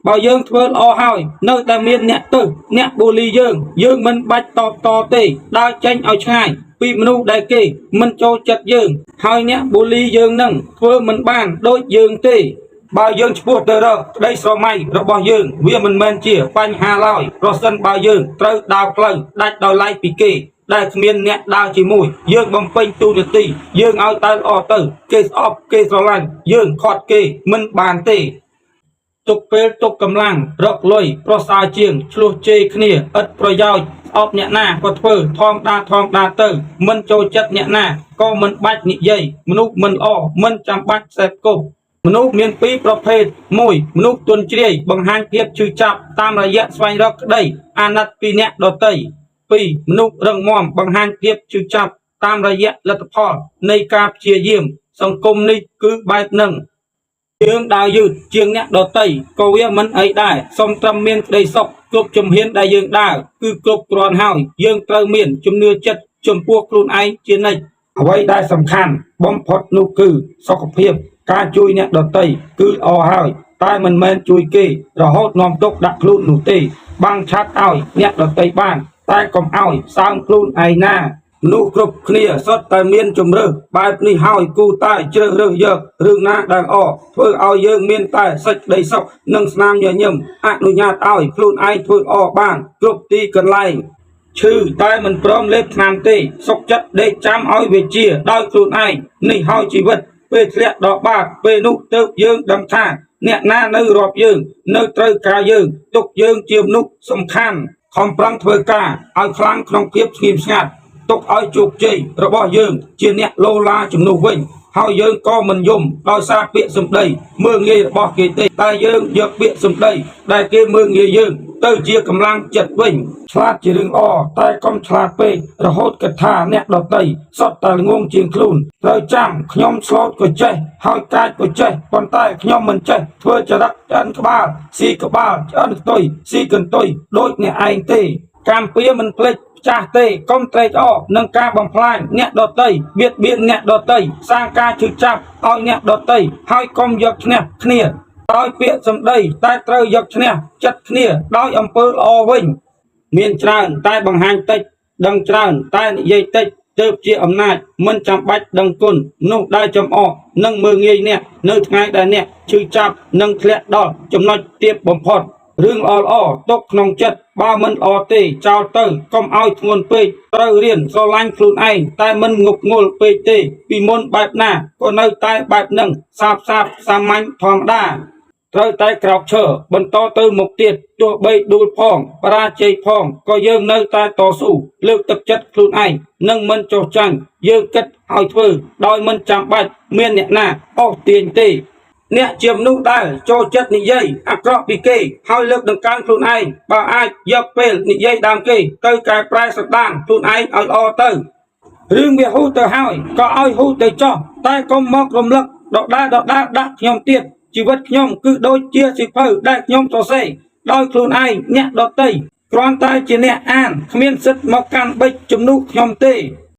បើយើងធ្វើល្អហើយនៅតែមានអ្នកបូលីយើងមិនបាច់តទេដើរចេញឲ្យឆ្ងាយពីមនុស្សដែលគេមិនចូលចិត្តយើងហើយអ្នកបូលីយើងនឹងធ្វើមិនបានដូចយើងទេបើយើងឈ្មោះទៅរកក្តីស្រមៃរបស់យើងវាមិនមែនជាបញ្ហាឡើយប្រសិនបើយើងត្រូវដើរផ្លូវដាច់ដោយឡែកពីគេដែលគ្មានអ្នកដើរជាមួយយើងបំពេញទូនាទីយើងឲ្យតែល្អទៅគេស្អប់គេស្រឡាញ់យើងខត់គេមិនបានទេទុកពេលទុកកម្លាំងរកលុយប្រសើរជាងឆ្លោះជេរគ្នាឥតប្រយោជន៍ស្អប់អ្នកណាក៏ធ្វើធម្មតាទៅមិនចូលចិត្តអ្នកណាក៏មិនបាច់និយាយមនុស្សមិនល្អមិនចាំបាច់សេពគប់មនុស្សមានពីរប្រភេទមួយមនុស្សទន់ជ្រាយបង្ហាញភាពឈឺចាប់តាមរយៈស្វែងរកក្តីអាណិតពីអ្នកដទៃពីរមនុស្សរឹងមាំបង្ហាញភាពឈឺចាប់តាមរយៈលទ្ធផលនៃការព្យាយាមសង្គមនេះគឺបែបហ្នឹងយើងដើរយឺតជាងអ្នកដទៃក៏វាមិនអីដែរសូមត្រឹមមានក្តីសុខគ្រប់ជំហានដែលយើងដើរគឺគ្រប់គ្រាន់ហើយយើងត្រូវមានជំនឿចិត្តចំពោះខ្លួនឯងជានិច្ចអ្វីដែលសំខាន់បំផុតនោះគឺសុខភាពការជួយអ្នកដទៃគឺល្អហើយតែមិនមែនជួយគេរហូតនាំទុក្ខដាក់ខ្លួននោះទេបាំងឆាត់ឲ្យអ្នកដទៃបានតែកុំឲ្យសើមខ្លួនឯងណាមនុស្សគ្រប់គ្នាសុទ្ធតែមានជំរឿបែបនេះហើយគូតែជ្រើសរើសយករឿងណាដែលល្អធ្វើឲ្យយើងមានតែសេចក្តីសុខនិងស្នាមញញឹមអនុញ្ញាតឲ្យខ្លួនឯងធ្វើល្អបានគ្រប់ទីកន្លែងឈឺតែមិនព្រមលេបថ្នាំទេសុខចិត្តដេកចាំឲ្យវាជាដោយខ្លួនឯងនេះហើយជីវិតពេលធ្លាក់ដល់បាតពេលនោះទើបយើងដឹងថាអ្នកណានៅរាប់យើងនៅត្រូវការយើងទុកយើងជាមនុស្សសំខាន់ខំប្រឹងធ្វើការឲ្យខ្លាំងក្នុងភាពស្ងៀមស្ងាត់ទុកឲ្យជោគជ័យរបស់យើងជាអ្នកលោឡាជំនួសវិញហើយយើងក៏មិនយំដោយសារពាក្យសម្ដីមើលងាយរបស់គេទេតែយើងយកពាក្យសម្ដីដែលគេមើលងាយយើងទៅជាកម្លាំងចិត្តវិញឆ្លាតជារឿងល្អតែកុំឆ្លាតពេករហូតគិតថាអ្នកដទៃសុទ្ធតែល្ងងជាងខ្លួនត្រូវចាំខ្ញុំស្លូតក៏ចេះហើយកាចក៏ចេះប៉ុន្តែខ្ញុំមិនចេះធ្វើចរិតឆ្អិនក្បាលស៊ីក្បាលឆ្អិនខ្ទុយស៊ីកន្ទុយដូចអ្នកឯងទេកម្មពៀមិនភ្លេចចាស់ទេកុំត្រេកអរនឹងការបំផ្លាញអ្នកដទៃបៀតបៀនអ្នកដទៃសាងការឈឺចាប់ឲ្យអ្នកដទៃហើយកុំយកឈ្នះគ្នាដោយពាក្យសម្ដីតែត្រូវយកឈ្នះចិត្តគ្នាដោយអំពើល្អវិញមានច្រើនតែបង្ហាញតិចដឹងច្រើនតែនិយាយតិចទើបជាអំណាចមិនចាំបាច់ដឹងគុណនោះដែលចំអកនឹងមើលងាយអ្នកនៅថ្ងៃដែលអ្នកឈឺចាប់នឹងធ្លាក់ដល់ចំណុចទាបបំផុតរឿងល្អទុកក្នុងចិត្តបើមិនល្អទេចោលទៅកុំឲ្យធ្ងន់ពេកត្រូវរៀនស្រឡាញ់ខ្លួនឯងតែមិនងប់ងល់ពេកទេពីមុនបែបណាក៏នៅតែបែបហ្នឹងសាបសាមញ្ញធម្មតាត្រូវតែក្រោកឈរបន្តទៅមុខទៀតទោះបីដួលផងបរាជ័យផងក៏យើងនៅតែតស៊ូលើកទឹកចិត្តខ្លួនឯងនិងមិនចុះចាញ់យើងគិតឲ្យធ្វើដោយមិនចាំបាច់មានអ្នកណាអូសទាញទេអ្នកជាមនុស្សដែលចូលចិត្តនិយាយអាក្រក់ពីគេហើយលើកដង្កើងខ្លួនឯងបើអាចយកពេលនិយាយដើមគេទៅកែប្រែសន្តានខ្លួនឯងឲ្យល្អទៅរឿងវាហូរទៅហើយក៏ឲ្យហូរទៅចោះតែកុំមករំលឹកដដែលដាក់ខ្ញុំទៀតជីវិតខ្ញុំគឺដូចជាសៀវភៅដែលខ្ញុំសរសេរដោយខ្លួនឯងអ្នកដទៃគ្រាន់តែជាអ្នកអានគ្មានសិទ្ធិមកកាន់បិចជំនួសខ្ញុំទេ